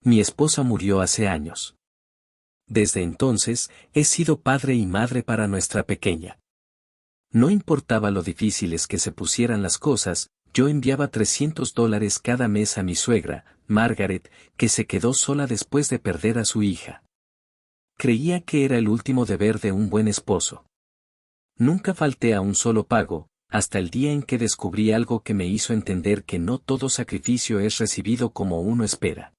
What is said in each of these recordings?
Mi esposa murió hace años. Desde entonces, he sido padre y madre para nuestra pequeña. No importaba lo difíciles que se pusieran las cosas, yo enviaba $300 cada mes a mi suegra, Margaret, que se quedó sola después de perder a su hija. Creía que era el último deber de un buen esposo. Nunca falté a un solo pago, hasta el día en que descubrí algo que me hizo entender que no todo sacrificio es recibido como uno espera.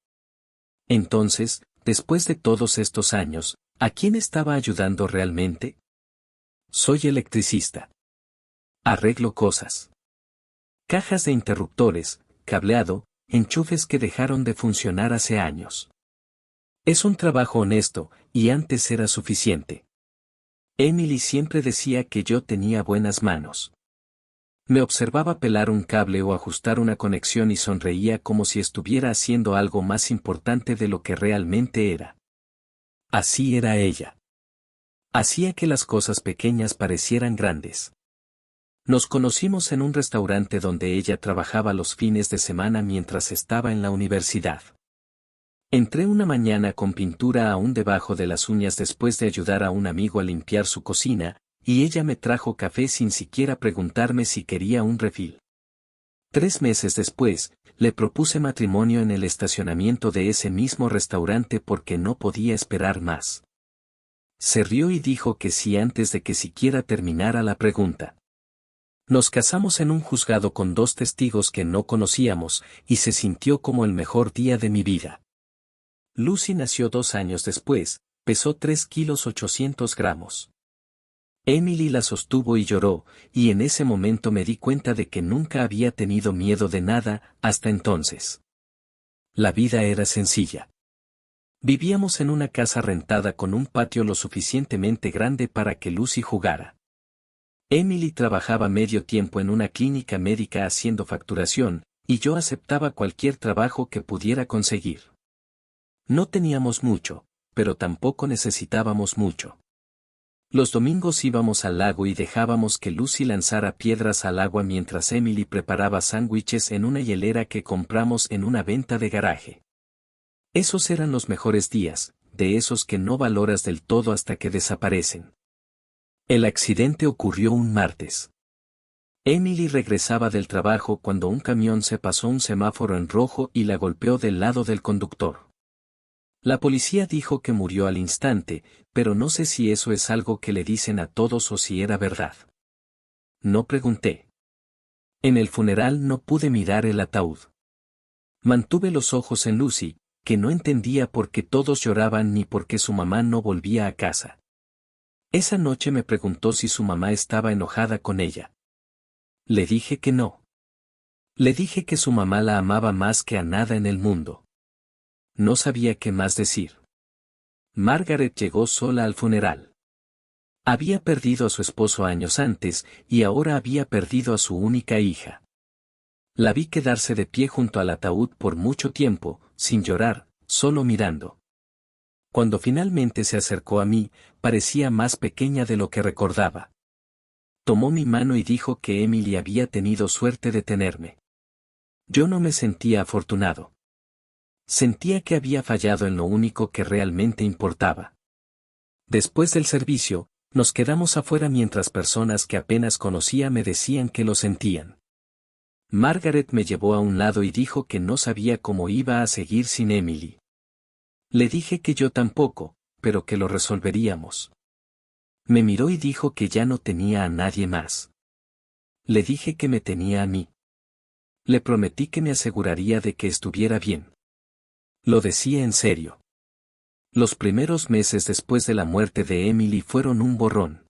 Entonces, después de todos estos años, ¿a quién estaba ayudando realmente? Soy electricista. Arreglo cosas. Cajas de interruptores, cableado, enchufes que dejaron de funcionar hace años. Es un trabajo honesto, y antes era suficiente. Emily siempre decía que yo tenía buenas manos. Me observaba pelar un cable o ajustar una conexión y sonreía como si estuviera haciendo algo más importante de lo que realmente era. Así era ella. Hacía que las cosas pequeñas parecieran grandes. Nos conocimos en un restaurante donde ella trabajaba los fines de semana mientras estaba en la universidad. Entré una mañana con pintura aún debajo de las uñas después de ayudar a un amigo a limpiar su cocina, y ella me trajo café sin siquiera preguntarme si quería un refil. 3 meses después, le propuse matrimonio en el estacionamiento de ese mismo restaurante porque no podía esperar más. Se rió y dijo que sí antes de que siquiera terminara la pregunta. Nos casamos en un juzgado con 2 testigos que no conocíamos, y se sintió como el mejor día de mi vida. Lucy nació 2 años después, pesó 3 kilos 800 gramos. Emily la sostuvo y lloró, y en ese momento me di cuenta de que nunca había tenido miedo de nada, hasta entonces. La vida era sencilla. Vivíamos en una casa rentada con un patio lo suficientemente grande para que Lucy jugara. Emily trabajaba medio tiempo en una clínica médica haciendo facturación, y yo aceptaba cualquier trabajo que pudiera conseguir. No teníamos mucho, pero tampoco necesitábamos mucho. Los domingos íbamos al lago y dejábamos que Lucy lanzara piedras al agua mientras Emily preparaba sándwiches en una hielera que compramos en una venta de garaje. Esos eran los mejores días, de esos que no valoras del todo hasta que desaparecen. El accidente ocurrió un martes. Emily regresaba del trabajo cuando un camión se pasó un semáforo en rojo y la golpeó del lado del conductor. La policía dijo que murió al instante, pero no sé si eso es algo que le dicen a todos o si era verdad. No pregunté. En el funeral no pude mirar el ataúd. Mantuve los ojos en Lucy, que no entendía por qué todos lloraban ni por qué su mamá no volvía a casa. Esa noche me preguntó si su mamá estaba enojada con ella. Le dije que no. Le dije que su mamá la amaba más que a nada en el mundo. No sabía qué más decir. Margaret llegó sola al funeral. Había perdido a su esposo años antes, y ahora había perdido a su única hija. La vi quedarse de pie junto al ataúd por mucho tiempo, sin llorar, solo mirando. Cuando finalmente se acercó a mí, parecía más pequeña de lo que recordaba. Tomó mi mano y dijo que Emily había tenido suerte de tenerme. Yo no me sentía afortunado. Sentía que había fallado en lo único que realmente importaba. Después del servicio, nos quedamos afuera mientras personas que apenas conocía me decían que lo sentían. Margaret me llevó a un lado y dijo que no sabía cómo iba a seguir sin Emily. Le dije que yo tampoco, pero que lo resolveríamos. Me miró y dijo que ya no tenía a nadie más. Le dije que me tenía a mí. Le prometí que me aseguraría de que estuviera bien. Lo decía en serio. Los primeros meses después de la muerte de Emily fueron un borrón.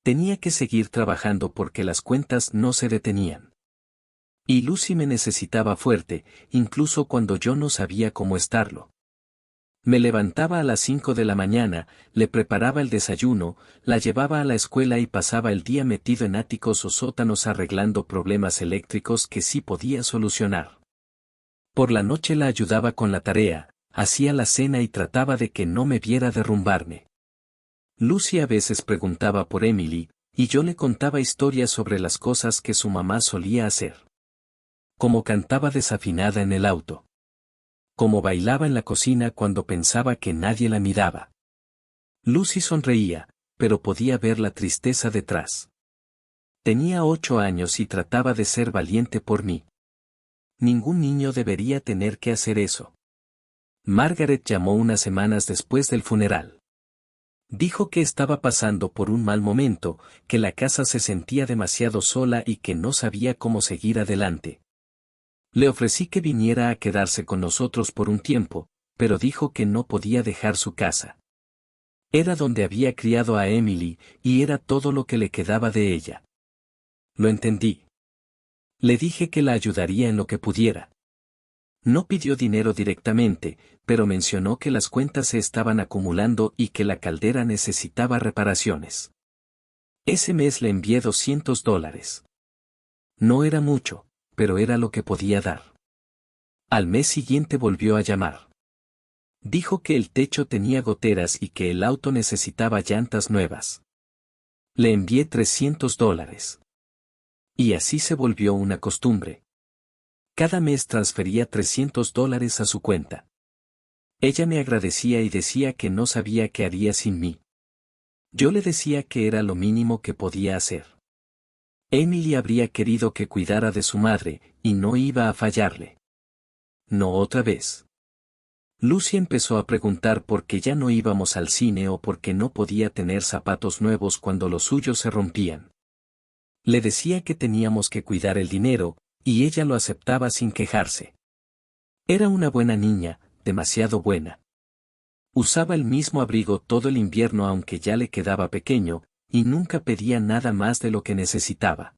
Tenía que seguir trabajando porque las cuentas no se detenían. Y Lucy me necesitaba fuerte, incluso cuando yo no sabía cómo estarlo. Me levantaba a las 5 de la mañana, le preparaba el desayuno, la llevaba a la escuela y pasaba el día metido en áticos o sótanos arreglando problemas eléctricos que sí podía solucionar. Por la noche la ayudaba con la tarea, hacía la cena y trataba de que no me viera derrumbarme. Lucy a veces preguntaba por Emily, y yo le contaba historias sobre las cosas que su mamá solía hacer. Como cantaba desafinada en el auto. Como bailaba en la cocina cuando pensaba que nadie la miraba. Lucy sonreía, pero podía ver la tristeza detrás. Tenía 8 años y trataba de ser valiente por mí. Ningún niño debería tener que hacer eso. Margaret llamó unas semanas después del funeral. Dijo que estaba pasando por un mal momento, que la casa se sentía demasiado sola y que no sabía cómo seguir adelante. Le ofrecí que viniera a quedarse con nosotros por un tiempo, pero dijo que no podía dejar su casa. Era donde había criado a Emily, y era todo lo que le quedaba de ella. Lo entendí. Le dije que la ayudaría en lo que pudiera. No pidió dinero directamente, pero mencionó que las cuentas se estaban acumulando y que la caldera necesitaba reparaciones. Ese mes le envié $200. No era mucho, pero era lo que podía dar. Al mes siguiente volvió a llamar. Dijo que el techo tenía goteras y que el auto necesitaba llantas nuevas. Le envié $300. Y así se volvió una costumbre. Cada mes transfería $300 a su cuenta. Ella me agradecía y decía que no sabía qué haría sin mí. Yo le decía que era lo mínimo que podía hacer. Emily habría querido que cuidara de su madre, y no iba a fallarle. No otra vez. Lucy empezó a preguntar por qué ya no íbamos al cine o por qué no podía tener zapatos nuevos cuando los suyos se rompían. Le decía que teníamos que cuidar el dinero, y ella lo aceptaba sin quejarse. Era una buena niña, demasiado buena. Usaba el mismo abrigo todo el invierno aunque ya le quedaba pequeño, y nunca pedía nada más de lo que necesitaba.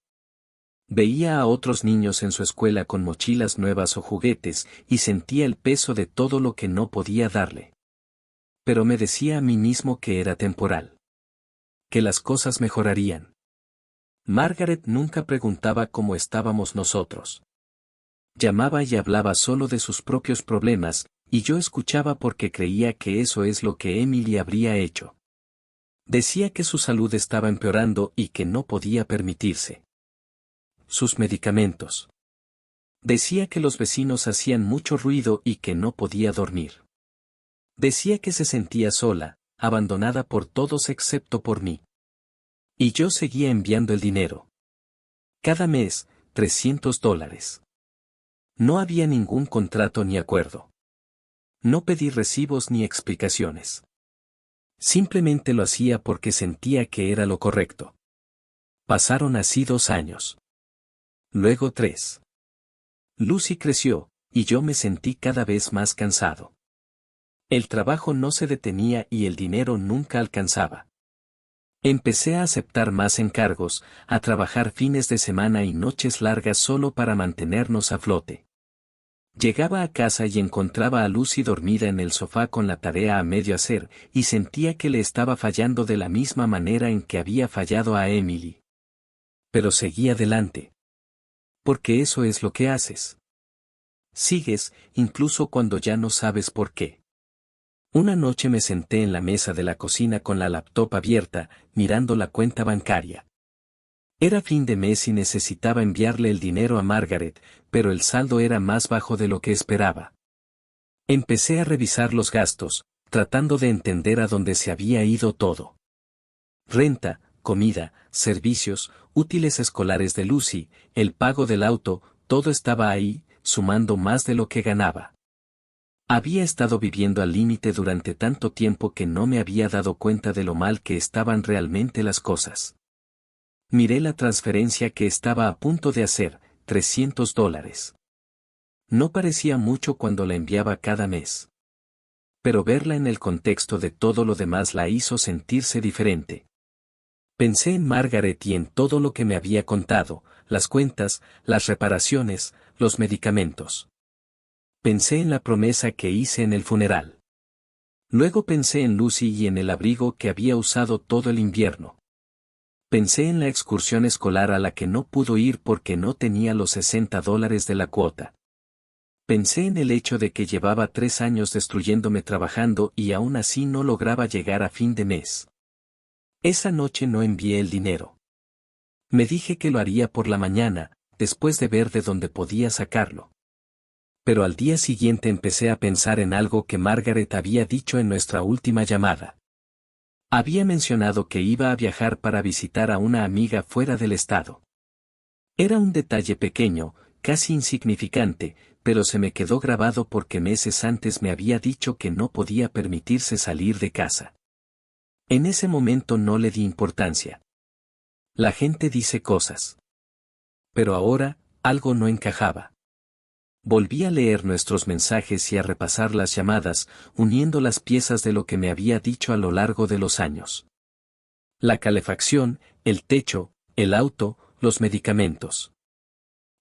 Veía a otros niños en su escuela con mochilas nuevas o juguetes, y sentía el peso de todo lo que no podía darle. Pero me decía a mí mismo que era temporal. Que las cosas mejorarían. Margaret nunca preguntaba cómo estábamos nosotros. Llamaba y hablaba solo de sus propios problemas, y yo escuchaba porque creía que eso es lo que Emily habría hecho. Decía que su salud estaba empeorando y que no podía permitirse sus medicamentos. Decía que los vecinos hacían mucho ruido y que no podía dormir. Decía que se sentía sola, abandonada por todos excepto por mí. Y yo seguía enviando el dinero. Cada mes, $300. No había ningún contrato ni acuerdo. No pedí recibos ni explicaciones. Simplemente lo hacía porque sentía que era lo correcto. Pasaron así 2 años. Luego 3. Lucy creció, y yo me sentí cada vez más cansado. El trabajo no se detenía y el dinero nunca alcanzaba. Empecé a aceptar más encargos, a trabajar fines de semana y noches largas solo para mantenernos a flote. Llegaba a casa y encontraba a Lucy dormida en el sofá con la tarea a medio hacer, y sentía que le estaba fallando de la misma manera en que había fallado a Emily. Pero seguí adelante. Porque eso es lo que haces. Sigues, incluso cuando ya no sabes por qué. Una noche me senté en la mesa de la cocina con la laptop abierta, mirando la cuenta bancaria. Era fin de mes y necesitaba enviarle el dinero a Margaret, pero el saldo era más bajo de lo que esperaba. Empecé a revisar los gastos, tratando de entender a dónde se había ido todo. Renta, comida, servicios, útiles escolares de Lucy, el pago del auto, todo estaba ahí, sumando más de lo que ganaba. Había estado viviendo al límite durante tanto tiempo que no me había dado cuenta de lo mal que estaban realmente las cosas. Miré la transferencia que estaba a punto de hacer, $300. No parecía mucho cuando la enviaba cada mes. Pero verla en el contexto de todo lo demás la hizo sentirse diferente. Pensé en Margaret y en todo lo que me había contado, las cuentas, las reparaciones, los medicamentos. Pensé en la promesa que hice en el funeral. Luego pensé en Lucy y en el abrigo que había usado todo el invierno. Pensé en la excursión escolar a la que no pudo ir porque no tenía los $60 de la cuota. Pensé en el hecho de que llevaba 3 años destruyéndome trabajando y aún así no lograba llegar a fin de mes. Esa noche no envié el dinero. Me dije que lo haría por la mañana, después de ver de dónde podía sacarlo. Pero al día siguiente empecé a pensar en algo que Margaret había dicho en nuestra última llamada. Había mencionado que iba a viajar para visitar a una amiga fuera del estado. Era un detalle pequeño, casi insignificante, pero se me quedó grabado porque meses antes me había dicho que no podía permitirse salir de casa. En ese momento no le di importancia. La gente dice cosas. Pero ahora, algo no encajaba. Volví a leer nuestros mensajes y a repasar las llamadas, uniendo las piezas de lo que me había dicho a lo largo de los años. La calefacción, el techo, el auto, los medicamentos.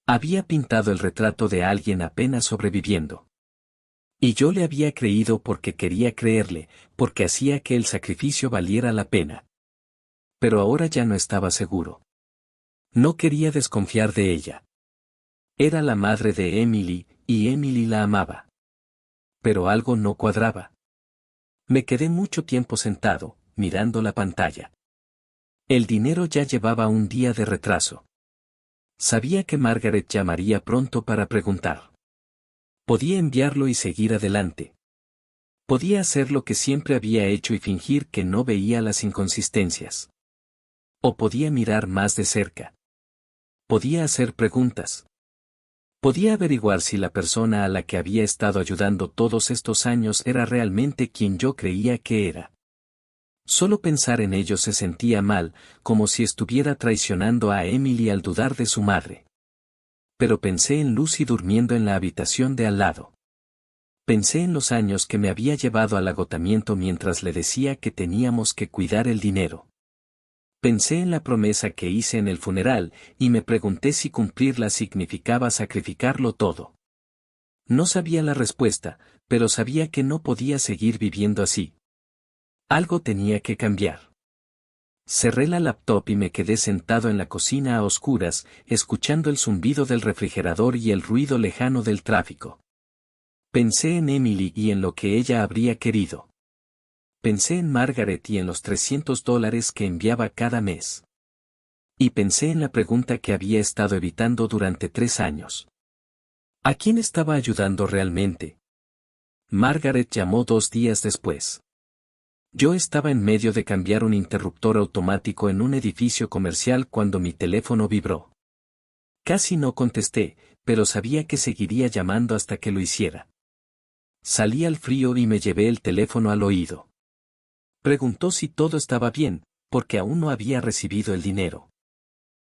Había pintado el retrato de alguien apenas sobreviviendo. Y yo le había creído porque quería creerle, porque hacía que el sacrificio valiera la pena. Pero ahora ya no estaba seguro. No quería desconfiar de ella. Era la madre de Emily, y Emily la amaba. Pero algo no cuadraba. Me quedé mucho tiempo sentado, mirando la pantalla. El dinero ya llevaba un día de retraso. Sabía que Margaret llamaría pronto para preguntar. Podía enviarlo y seguir adelante. Podía hacer lo que siempre había hecho y fingir que no veía las inconsistencias. O podía mirar más de cerca. Podía hacer preguntas. Podía averiguar si la persona a la que había estado ayudando todos estos años era realmente quien yo creía que era. Solo pensar en ello se sentía mal, como si estuviera traicionando a Emily al dudar de su madre. Pero pensé en Lucy durmiendo en la habitación de al lado. Pensé en los años que me había llevado al agotamiento mientras le decía que teníamos que cuidar el dinero. Pensé en la promesa que hice en el funeral, y me pregunté si cumplirla significaba sacrificarlo todo. No sabía la respuesta, pero sabía que no podía seguir viviendo así. Algo tenía que cambiar. Cerré la laptop y me quedé sentado en la cocina a oscuras, escuchando el zumbido del refrigerador y el ruido lejano del tráfico. Pensé en Emily y en lo que ella habría querido. Pensé en Margaret y en los $300 que enviaba cada mes. Y pensé en la pregunta que había estado evitando durante 3 años. ¿A quién estaba ayudando realmente? Margaret llamó 2 días después. Yo estaba en medio de cambiar un interruptor automático en un edificio comercial cuando mi teléfono vibró. Casi no contesté, pero sabía que seguiría llamando hasta que lo hiciera. Salí al frío y me llevé el teléfono al oído. Preguntó si todo estaba bien, porque aún no había recibido el dinero.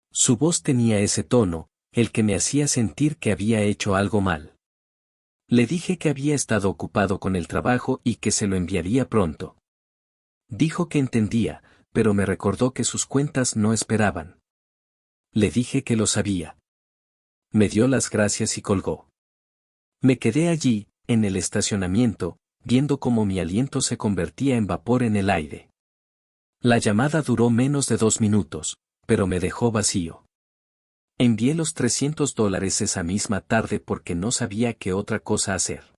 Su voz tenía ese tono, el que me hacía sentir que había hecho algo mal. Le dije que había estado ocupado con el trabajo y que se lo enviaría pronto. Dijo que entendía, pero me recordó que sus cuentas no esperaban. Le dije que lo sabía. Me dio las gracias y colgó. Me quedé allí, en el estacionamiento, viendo cómo mi aliento se convertía en vapor en el aire. La llamada duró menos de 2 minutos, pero me dejó vacío. Envié los $300 esa misma tarde porque no sabía qué otra cosa hacer.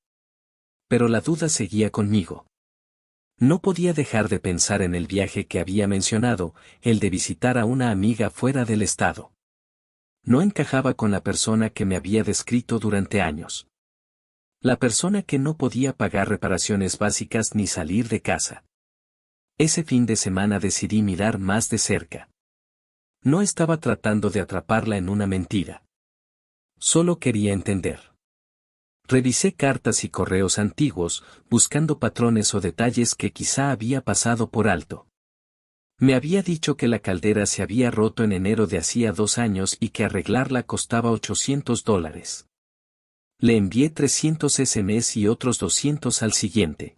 Pero la duda seguía conmigo. No podía dejar de pensar en el viaje que había mencionado, el de visitar a una amiga fuera del estado. No encajaba con la persona que me había descrito durante años. La persona que no podía pagar reparaciones básicas ni salir de casa. Ese fin de semana decidí mirar más de cerca. No estaba tratando de atraparla en una mentira. Solo quería entender. Revisé cartas y correos antiguos, buscando patrones o detalles que quizá había pasado por alto. Me había dicho que la caldera se había roto en enero de hacía 2 años y que arreglarla costaba $800. Le envié 300 ese mes y otros 200 al siguiente.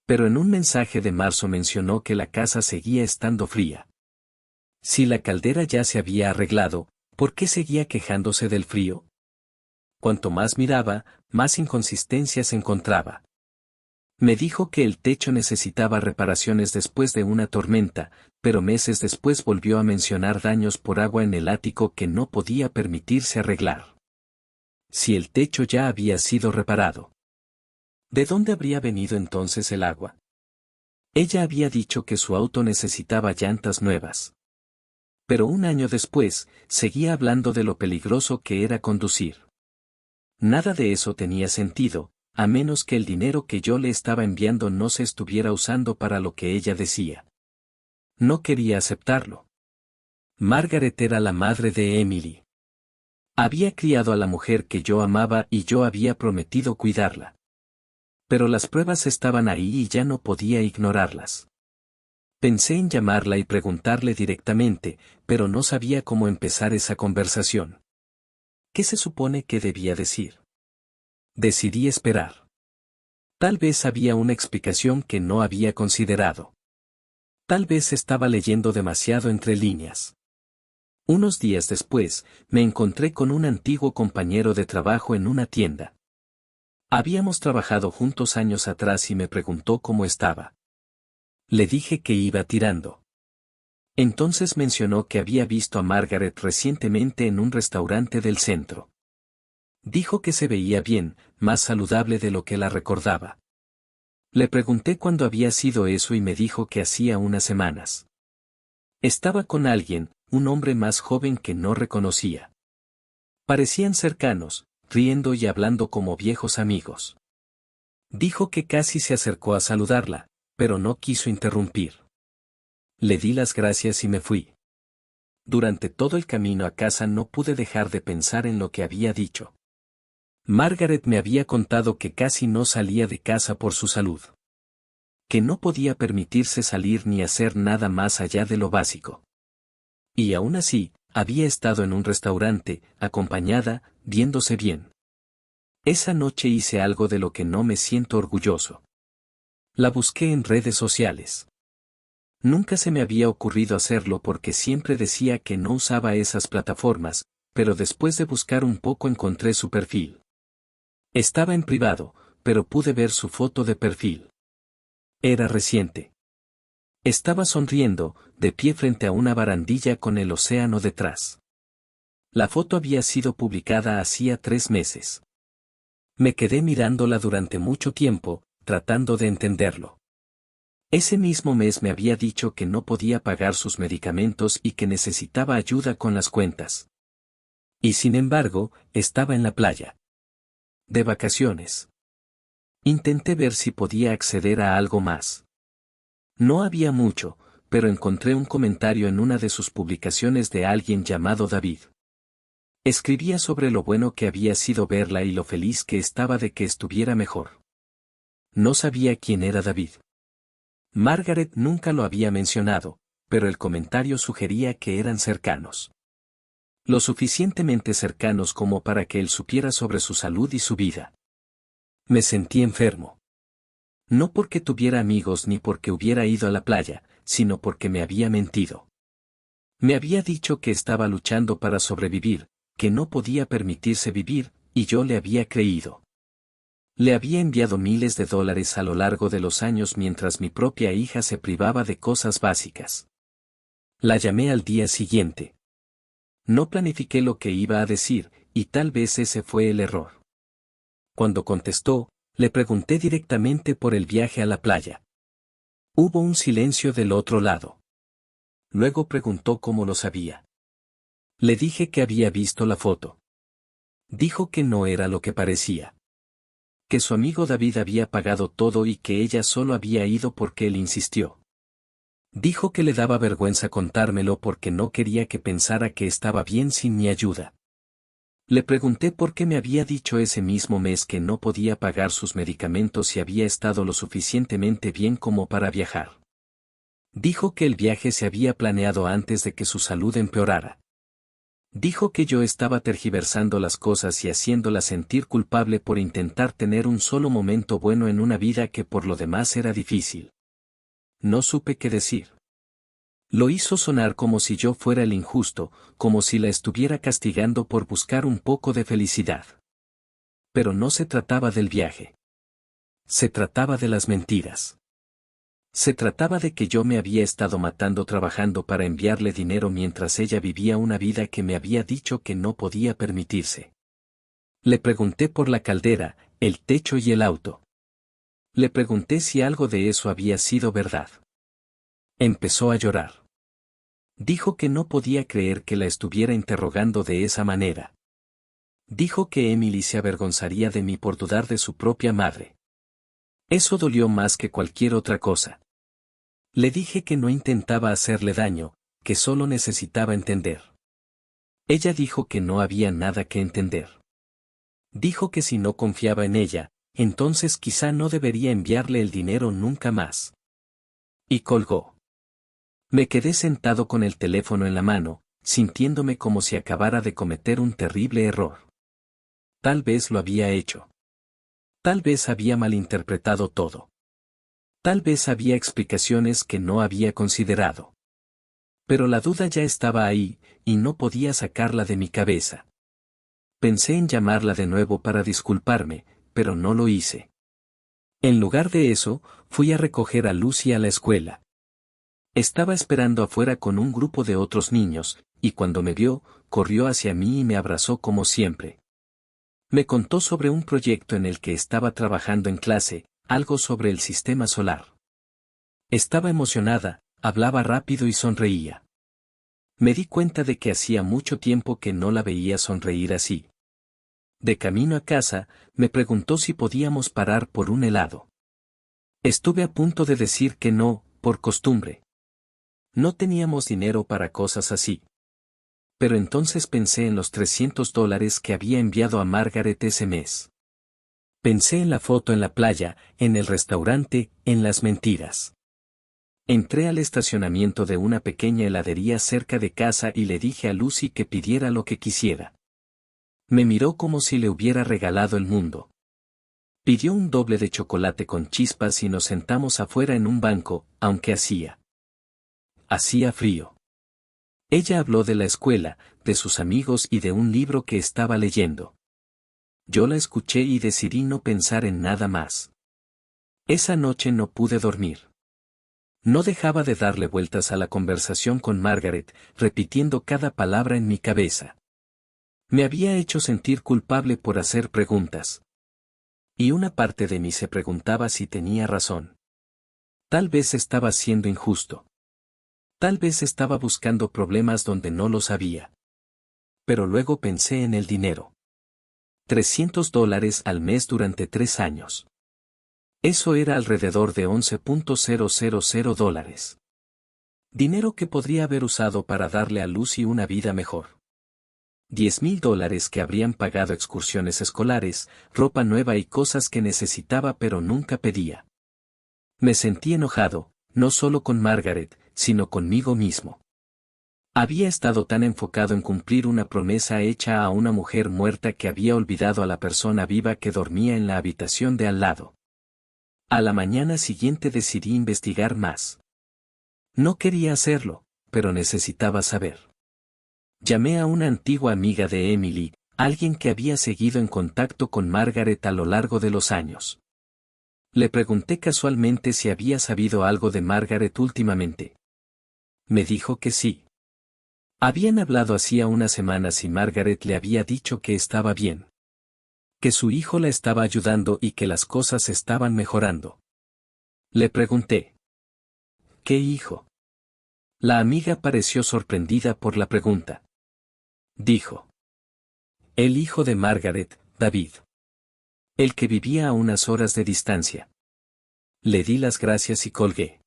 Pero en un mensaje de marzo mencionó que la casa seguía estando fría. Si la caldera ya se había arreglado, ¿por qué seguía quejándose del frío? Cuanto más miraba, más inconsistencias encontraba. Me dijo que el techo necesitaba reparaciones después de una tormenta, pero meses después volvió a mencionar daños por agua en el ático que no podía permitirse arreglar. Si el techo ya había sido reparado. ¿De dónde habría venido entonces el agua? Ella había dicho que su auto necesitaba llantas nuevas. Pero un año después, seguía hablando de lo peligroso que era conducir. Nada de eso tenía sentido, a menos que el dinero que yo le estaba enviando no se estuviera usando para lo que ella decía. No quería aceptarlo. Margaret era la madre de Emily. Había criado a la mujer que yo amaba y yo había prometido cuidarla. Pero las pruebas estaban ahí y ya no podía ignorarlas. Pensé en llamarla y preguntarle directamente, pero no sabía cómo empezar esa conversación. ¿Qué se supone que debía decir? Decidí esperar. Tal vez había una explicación que no había considerado. Tal vez estaba leyendo demasiado entre líneas. Unos días después, me encontré con un antiguo compañero de trabajo en una tienda. Habíamos trabajado juntos años atrás y me preguntó cómo estaba. Le dije que iba tirando. Entonces mencionó que había visto a Margaret recientemente en un restaurante del centro. Dijo que se veía bien, más saludable de lo que la recordaba. Le pregunté cuándo había sido eso y me dijo que hacía unas semanas. Estaba con alguien, un hombre más joven que no reconocía. Parecían cercanos, riendo y hablando como viejos amigos. Dijo que casi se acercó a saludarla, pero no quiso interrumpir. Le di las gracias y me fui. Durante todo el camino a casa no pude dejar de pensar en lo que había dicho. Margaret me había contado que casi no salía de casa por su salud. Que no podía permitirse salir ni hacer nada más allá de lo básico. Y aún así, había estado en un restaurante, acompañada, viéndose bien. Esa noche hice algo de lo que no me siento orgulloso. La busqué en redes sociales. Nunca se me había ocurrido hacerlo porque siempre decía que no usaba esas plataformas, pero después de buscar un poco encontré su perfil. Estaba en privado, pero pude ver su foto de perfil. Era reciente. Estaba sonriendo, de pie frente a una barandilla con el océano detrás. La foto había sido publicada hacía 3 meses. Me quedé mirándola durante mucho tiempo, tratando de entenderlo. Ese mismo mes me había dicho que no podía pagar sus medicamentos y que necesitaba ayuda con las cuentas. Y sin embargo, estaba en la playa. De vacaciones. Intenté ver si podía acceder a algo más. No había mucho, pero encontré un comentario en una de sus publicaciones de alguien llamado David. Escribía sobre lo bueno que había sido verla y lo feliz que estaba de que estuviera mejor. No sabía quién era David. Margaret nunca lo había mencionado, pero el comentario sugería que eran cercanos. Lo suficientemente cercanos como para que él supiera sobre su salud y su vida. Me sentí enfermo. No porque tuviera amigos ni porque hubiera ido a la playa, sino porque me había mentido. Me había dicho que estaba luchando para sobrevivir, que no podía permitirse vivir, y yo le había creído. Le había enviado miles de dólares a lo largo de los años mientras mi propia hija se privaba de cosas básicas. La llamé al día siguiente. No planifiqué lo que iba a decir, y tal vez ese fue el error. Cuando contestó, le pregunté directamente por el viaje a la playa. Hubo un silencio del otro lado. Luego preguntó cómo lo sabía. Le dije que había visto la foto. Dijo que no era lo que parecía. Que su amigo David había pagado todo y que ella solo había ido porque él insistió. Dijo que le daba vergüenza contármelo porque no quería que pensara que estaba bien sin mi ayuda. Le pregunté por qué me había dicho ese mismo mes que no podía pagar sus medicamentos y había estado lo suficientemente bien como para viajar. Dijo que el viaje se había planeado antes de que su salud empeorara. Dijo que yo estaba tergiversando las cosas y haciéndola sentir culpable por intentar tener un solo momento bueno en una vida que por lo demás era difícil. No supe qué decir. Lo hizo sonar como si yo fuera el injusto, como si la estuviera castigando por buscar un poco de felicidad. Pero no se trataba del viaje. Se trataba de las mentiras. Se trataba de que yo me había estado matando trabajando para enviarle dinero mientras ella vivía una vida que me había dicho que no podía permitirse. Le pregunté por la caldera, el techo y el auto. Le pregunté si algo de eso había sido verdad. Empezó a llorar. Dijo que no podía creer que la estuviera interrogando de esa manera. Dijo que Emily se avergonzaría de mí por dudar de su propia madre. Eso dolió más que cualquier otra cosa. Le dije que no intentaba hacerle daño, que solo necesitaba entender. Ella dijo que no había nada que entender. Dijo que si no confiaba en ella, entonces quizá no debería enviarle el dinero nunca más. Y colgó. Me quedé sentado con el teléfono en la mano, sintiéndome como si acabara de cometer un terrible error. Tal vez lo había hecho. Tal vez había malinterpretado todo. Tal vez había explicaciones que no había considerado. Pero la duda ya estaba ahí, y no podía sacarla de mi cabeza. Pensé en llamarla de nuevo para disculparme, pero no lo hice. En lugar de eso, fui a recoger a Lucy a la escuela. Estaba esperando afuera con un grupo de otros niños, y cuando me vio, corrió hacia mí y me abrazó como siempre. Me contó sobre un proyecto en el que estaba trabajando en clase, algo sobre el sistema solar. Estaba emocionada, hablaba rápido y sonreía. Me di cuenta de que hacía mucho tiempo que no la veía sonreír así. De camino a casa, me preguntó si podíamos parar por un helado. Estuve a punto de decir que no, por costumbre. No teníamos dinero para cosas así. Pero entonces pensé en los $300 que había enviado a Margaret ese mes. Pensé en la foto en la playa, en el restaurante, en las mentiras. Entré al estacionamiento de una pequeña heladería cerca de casa y le dije a Lucy que pidiera lo que quisiera. Me miró como si le hubiera regalado el mundo. Pidió un doble de chocolate con chispas y nos sentamos afuera en un banco, aunque hacía frío. Ella habló de la escuela, de sus amigos y de un libro que estaba leyendo. Yo la escuché y decidí no pensar en nada más. Esa noche no pude dormir. No dejaba de darle vueltas a la conversación con Margaret, repitiendo cada palabra en mi cabeza. Me había hecho sentir culpable por hacer preguntas. Y una parte de mí se preguntaba si tenía razón. Tal vez estaba siendo injusto. Tal vez estaba buscando problemas donde no los había. Pero luego pensé en el dinero. $300 al mes durante 3 años. Eso era alrededor de $11,000. Dinero que podría haber usado para darle a Lucy una vida mejor. $10,000 que habrían pagado excursiones escolares, ropa nueva y cosas que necesitaba pero nunca pedía. Me sentí enojado, no solo con Margaret, sino conmigo mismo. Había estado tan enfocado en cumplir una promesa hecha a una mujer muerta que había olvidado a la persona viva que dormía en la habitación de al lado. A la mañana siguiente decidí investigar más. No quería hacerlo, pero necesitaba saber. Llamé a una antigua amiga de Emily, alguien que había seguido en contacto con Margaret a lo largo de los años. Le pregunté casualmente si había sabido algo de Margaret últimamente. Me dijo que sí. Habían hablado hacía unas semanas y Margaret le había dicho que estaba bien. Que su hijo la estaba ayudando y que las cosas estaban mejorando. Le pregunté. ¿Qué hijo? La amiga pareció sorprendida por la pregunta. Dijo. El hijo de Margaret, David. El que vivía a unas horas de distancia. Le di las gracias y colgué.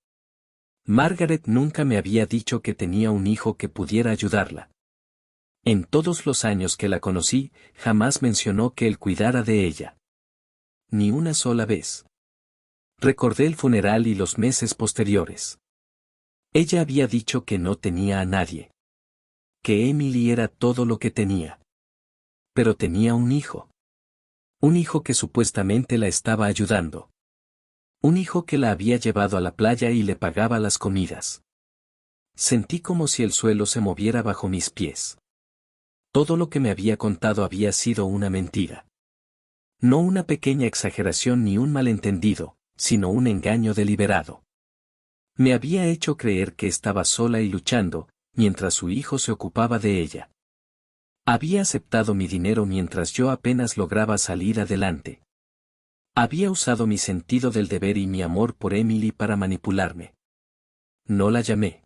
Margaret nunca me había dicho que tenía un hijo que pudiera ayudarla. En todos los años que la conocí, jamás mencionó que él cuidara de ella. Ni una sola vez. Recordé el funeral y los meses posteriores. Ella había dicho que no tenía a nadie. Que Emily era todo lo que tenía. Pero tenía un hijo. Un hijo que supuestamente la estaba ayudando. Un hijo que la había llevado a la playa y le pagaba las comidas. Sentí como si el suelo se moviera bajo mis pies. Todo lo que me había contado había sido una mentira. No una pequeña exageración ni un malentendido, sino un engaño deliberado. Me había hecho creer que estaba sola y luchando, mientras su hijo se ocupaba de ella. Había aceptado mi dinero mientras yo apenas lograba salir adelante. Había usado mi sentido del deber y mi amor por Emily para manipularme. No la llamé.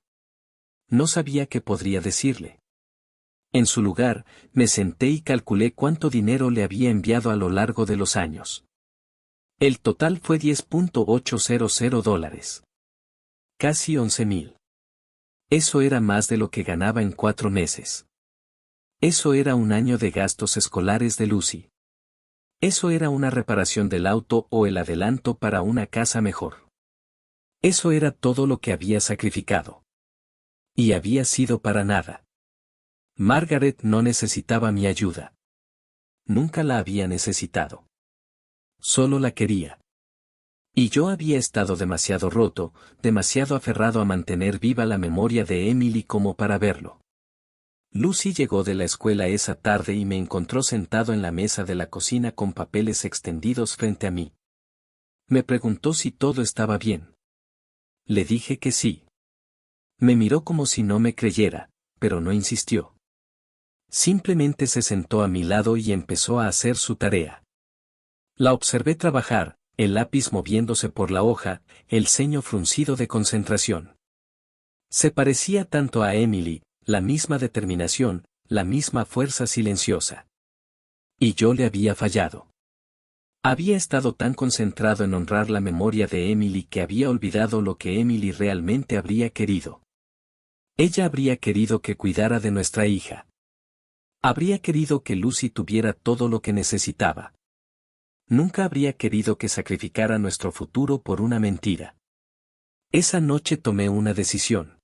No sabía qué podría decirle. En su lugar, me senté y calculé cuánto dinero le había enviado a lo largo de los años. El total fue $10.800. Casi 11,000. Eso era más de lo que ganaba en 4 meses. Eso era un año de gastos escolares de Lucy. Eso era una reparación del auto o el adelanto para una casa mejor. Eso era todo lo que había sacrificado. Y había sido para nada. Margaret no necesitaba mi ayuda. Nunca la había necesitado. Solo la quería. Y yo había estado demasiado roto, demasiado aferrado a mantener viva la memoria de Emily como para verlo. Lucy llegó de la escuela esa tarde y me encontró sentado en la mesa de la cocina con papeles extendidos frente a mí. Me preguntó si todo estaba bien. Le dije que sí. Me miró como si no me creyera, pero no insistió. Simplemente se sentó a mi lado y empezó a hacer su tarea. La observé trabajar, el lápiz moviéndose por la hoja, el ceño fruncido de concentración. Se parecía tanto a Emily, la misma determinación, la misma fuerza silenciosa. Y yo le había fallado. Había estado tan concentrado en honrar la memoria de Emily que había olvidado lo que Emily realmente habría querido. Ella habría querido que cuidara de nuestra hija. Habría querido que Lucy tuviera todo lo que necesitaba. Nunca habría querido que sacrificara nuestro futuro por una mentira. Esa noche tomé una decisión.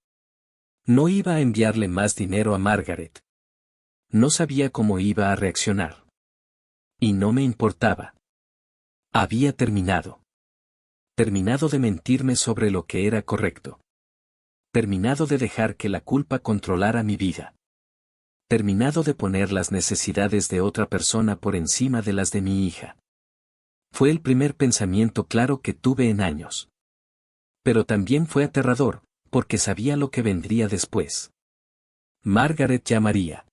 No iba a enviarle más dinero a Margaret. No sabía cómo iba a reaccionar. Y no me importaba. Había terminado. Terminado de mentirme sobre lo que era correcto. Terminado de dejar que la culpa controlara mi vida. Terminado de poner las necesidades de otra persona por encima de las de mi hija. Fue el primer pensamiento claro que tuve en años. Pero también fue aterrador, porque sabía lo que vendría después. Margaret llamaría.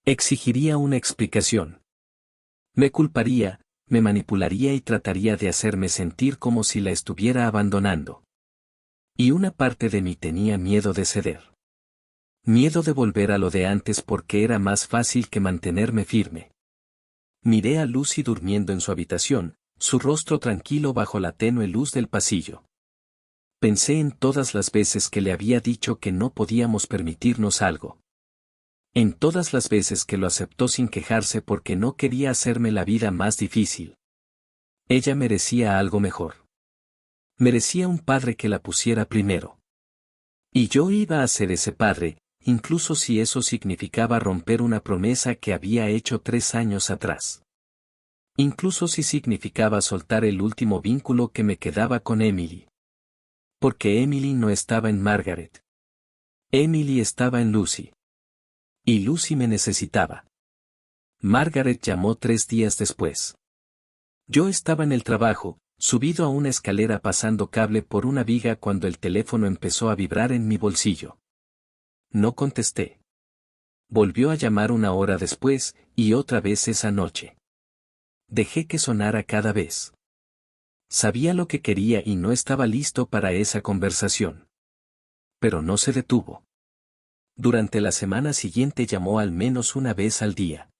Exigiría una explicación. Me culparía, me manipularía y trataría de hacerme sentir como si la estuviera abandonando. Y una parte de mí tenía miedo de ceder. Miedo de volver a lo de antes porque era más fácil que mantenerme firme. Miré a Lucy durmiendo en su habitación, su rostro tranquilo bajo la tenue luz del pasillo. Pensé en todas las veces que le había dicho que no podíamos permitirnos algo. En todas las veces que lo aceptó sin quejarse porque no quería hacerme la vida más difícil. Ella merecía algo mejor. Merecía un padre que la pusiera primero. Y yo iba a ser ese padre, incluso si eso significaba romper una promesa que había hecho 3 años atrás. Incluso si significaba soltar el último vínculo que me quedaba con Emily. Porque Emily no estaba en Margaret. Emily estaba en Lucy. Y Lucy me necesitaba. Margaret llamó 3 días después. Yo estaba en el trabajo, subido a una escalera pasando cable por una viga cuando el teléfono empezó a vibrar en mi bolsillo. No contesté. Volvió a llamar 1 hora después, y otra vez esa noche. Dejé que sonara cada vez. Sabía lo que quería y no estaba listo para esa conversación. Pero no se detuvo. Durante la semana siguiente llamó al menos 1 vez al día.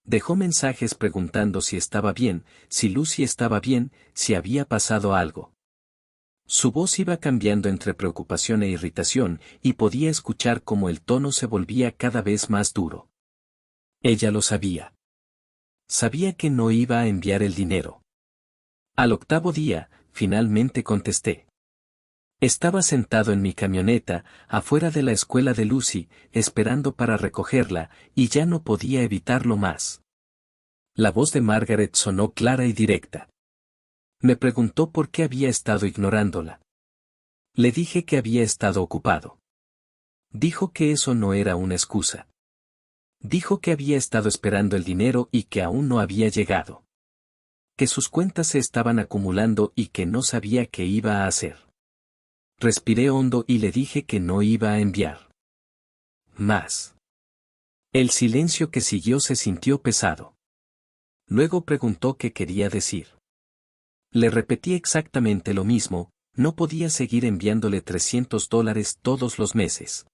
Dejó mensajes preguntando si estaba bien, si Lucy estaba bien, si había pasado algo. Su voz iba cambiando entre preocupación e irritación, y podía escuchar cómo el tono se volvía cada vez más duro. Ella lo sabía. Sabía que no iba a enviar el dinero. Al 8º día, finalmente contesté. Estaba sentado en mi camioneta, afuera de la escuela de Lucy, esperando para recogerla, y ya no podía evitarlo más. La voz de Margaret sonó clara y directa. Me preguntó por qué había estado ignorándola. Le dije que había estado ocupado. Dijo que eso no era una excusa. Dijo que había estado esperando el dinero y que aún no había llegado. Que sus cuentas se estaban acumulando y que no sabía qué iba a hacer. Respiré hondo y le dije que no iba a enviar más. El silencio que siguió se sintió pesado. Luego preguntó qué quería decir. Le repetí exactamente lo mismo, no podía seguir enviándole $300 todos los meses.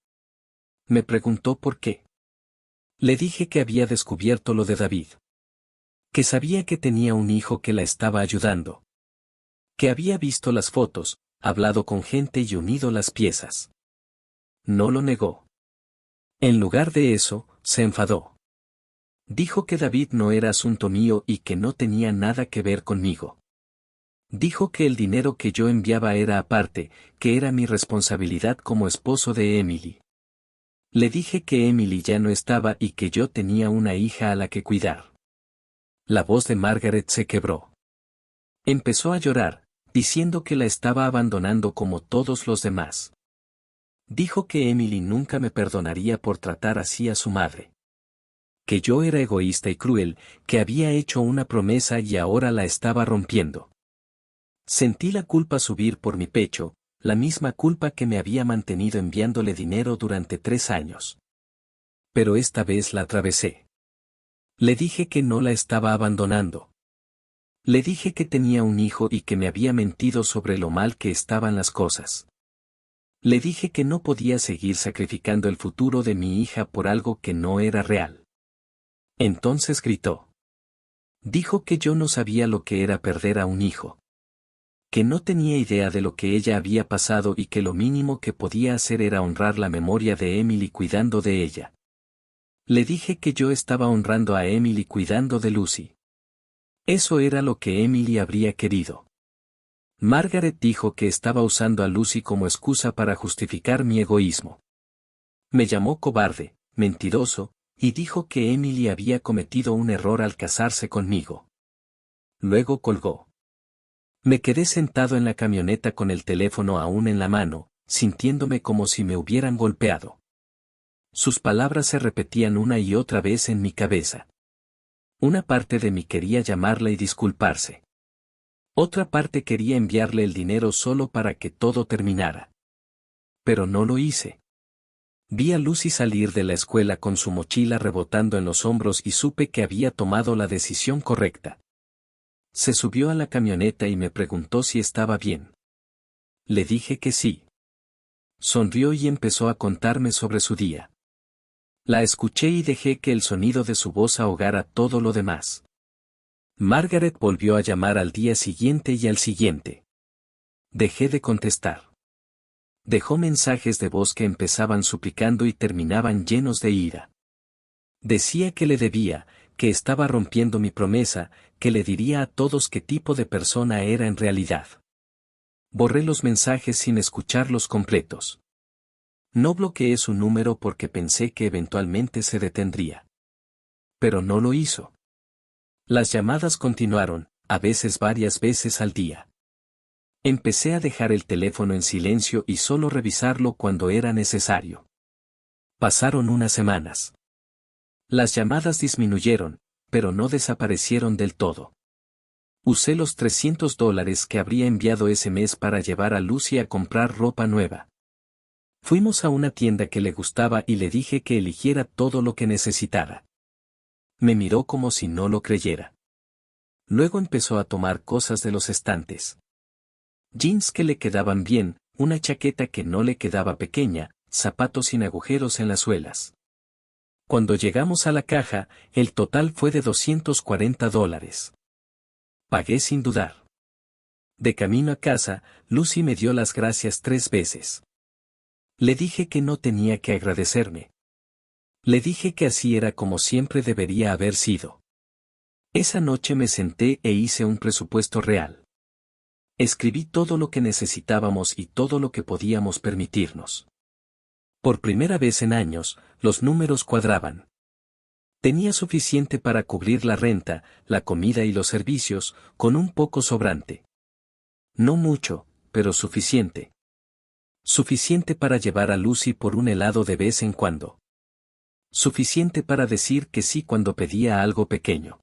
Me preguntó por qué. Le dije que había descubierto lo de David. Que sabía que tenía un hijo que la estaba ayudando. Que había visto las fotos, hablado con gente y unido las piezas. No lo negó. En lugar de eso, se enfadó. Dijo que David no era asunto mío y que no tenía nada que ver conmigo. Dijo que el dinero que yo enviaba era aparte, que era mi responsabilidad como esposo de Emily. Le dije que Emily ya no estaba y que yo tenía una hija a la que cuidar. La voz de Margaret se quebró. Empezó a llorar, diciendo que la estaba abandonando como todos los demás. Dijo que Emily nunca me perdonaría por tratar así a su madre. Que yo era egoísta y cruel, que había hecho una promesa y ahora la estaba rompiendo. Sentí la culpa subir por mi pecho, la misma culpa que me había mantenido enviándole dinero durante 3 años. Pero esta vez la atravesé. Le dije que no la estaba abandonando. Le dije que tenía un hijo y que me había mentido sobre lo mal que estaban las cosas. Le dije que no podía seguir sacrificando el futuro de mi hija por algo que no era real. Entonces gritó. Dijo que yo no sabía lo que era perder a un hijo. Que no tenía idea de lo que ella había pasado y que lo mínimo que podía hacer era honrar la memoria de Emily cuidando de ella. Le dije que yo estaba honrando a Emily cuidando de Lucy. Eso era lo que Emily habría querido. Margaret dijo que estaba usando a Lucy como excusa para justificar mi egoísmo. Me llamó cobarde, mentiroso, y dijo que Emily había cometido un error al casarse conmigo. Luego colgó. Me quedé sentado en la camioneta con el teléfono aún en la mano, sintiéndome como si me hubieran golpeado. Sus palabras se repetían una y otra vez en mi cabeza. Una parte de mí quería llamarla y disculparse. Otra parte quería enviarle el dinero solo para que todo terminara. Pero no lo hice. Vi a Lucy salir de la escuela con su mochila rebotando en los hombros y supe que había tomado la decisión correcta. Se subió a la camioneta y me preguntó si estaba bien. Le dije que sí. Sonrió y empezó a contarme sobre su día. La escuché y dejé que el sonido de su voz ahogara todo lo demás. Margaret volvió a llamar al día siguiente y al siguiente. Dejé de contestar. Dejó mensajes de voz que empezaban suplicando y terminaban llenos de ira. Decía que le debía, que estaba rompiendo mi promesa, que le diría a todos qué tipo de persona era en realidad. Borré los mensajes sin escucharlos completos. No bloqueé su número porque pensé que eventualmente se detendría. Pero no lo hizo. Las llamadas continuaron, a veces varias veces al día. Empecé a dejar el teléfono en silencio y solo revisarlo cuando era necesario. Pasaron unas semanas. Las llamadas disminuyeron, pero no desaparecieron del todo. Usé los $300 que habría enviado ese mes para llevar a Lucy a comprar ropa nueva. Fuimos a una tienda que le gustaba y le dije que eligiera todo lo que necesitara. Me miró como si no lo creyera. Luego empezó a tomar cosas de los estantes. Jeans que le quedaban bien, una chaqueta que no le quedaba pequeña, zapatos sin agujeros en las suelas. Cuando llegamos a la caja, el total fue de $240. Pagué sin dudar. De camino a casa, Lucy me dio las gracias 3 veces. Le dije que no tenía que agradecerme. Le dije que así era como siempre debería haber sido. Esa noche me senté e hice un presupuesto real. Escribí todo lo que necesitábamos y todo lo que podíamos permitirnos. Por primera vez en años, los números cuadraban. Tenía suficiente para cubrir la renta, la comida y los servicios, con un poco sobrante. No mucho, pero suficiente. Suficiente para llevar a Lucy por un helado de vez en cuando. Suficiente para decir que sí cuando pedía algo pequeño.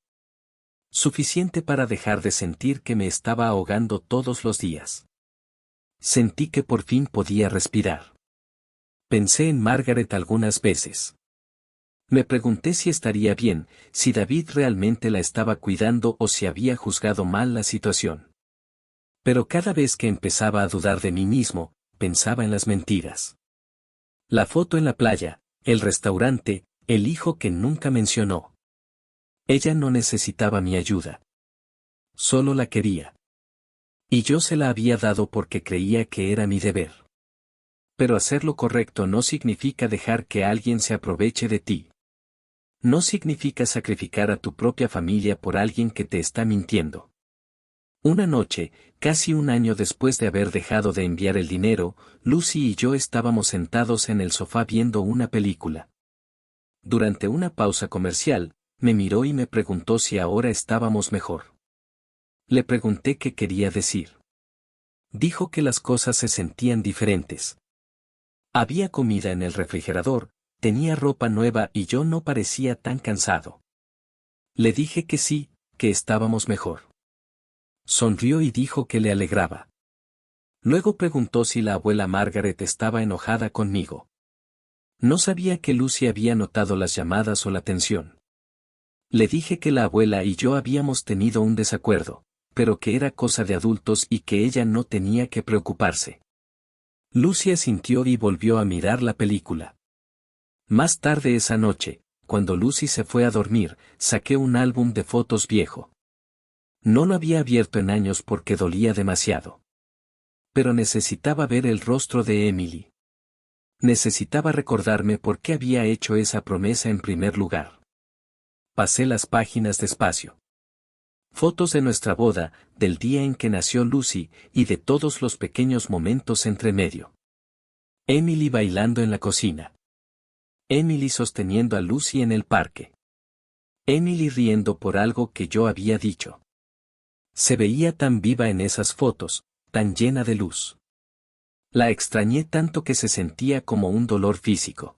Suficiente para dejar de sentir que me estaba ahogando todos los días. Sentí que por fin podía respirar. Pensé en Margaret algunas veces. Me pregunté si estaría bien, si David realmente la estaba cuidando o si había juzgado mal la situación. Pero cada vez que empezaba a dudar de mí mismo, pensaba en las mentiras. La foto en la playa, el restaurante, El hijo que nunca mencionó. Ella no necesitaba mi ayuda. Solo la quería. Y yo se la había dado porque creía que era mi deber. Pero hacer lo correcto no significa dejar que alguien se aproveche de ti. No significa sacrificar a tu propia familia por alguien que te está mintiendo. Una noche, casi un año después de haber dejado de enviar el dinero, Lucy y yo estábamos sentados en el sofá viendo una película. Durante una pausa comercial, me miró y me preguntó si ahora estábamos mejor. Le pregunté qué quería decir. Dijo que las cosas se sentían diferentes. Había comida en el refrigerador, tenía ropa nueva y yo no parecía tan cansado. Le dije que sí, que estábamos mejor. Sonrió y dijo que le alegraba. Luego preguntó si la abuela Margaret estaba enojada conmigo. No sabía que Lucy había notado las llamadas o la tensión. Le dije que la abuela y yo habíamos tenido un desacuerdo, pero que era cosa de adultos y que ella no tenía que preocuparse. Lucy asintió y volvió a mirar la película. Más tarde esa noche, cuando Lucy se fue a dormir, saqué un álbum de fotos viejo. No lo había abierto en años porque dolía demasiado. Pero necesitaba ver el rostro de Emily. Necesitaba recordarme por qué había hecho esa promesa en primer lugar. Pasé las páginas despacio. Fotos de nuestra boda, del día en que nació Lucy, y de todos los pequeños momentos entre medio. Emily bailando en la cocina. Emily sosteniendo a Lucy en el parque. Emily riendo por algo que yo había dicho. Se veía tan viva en esas fotos, tan llena de luz. La extrañé tanto que se sentía como un dolor físico.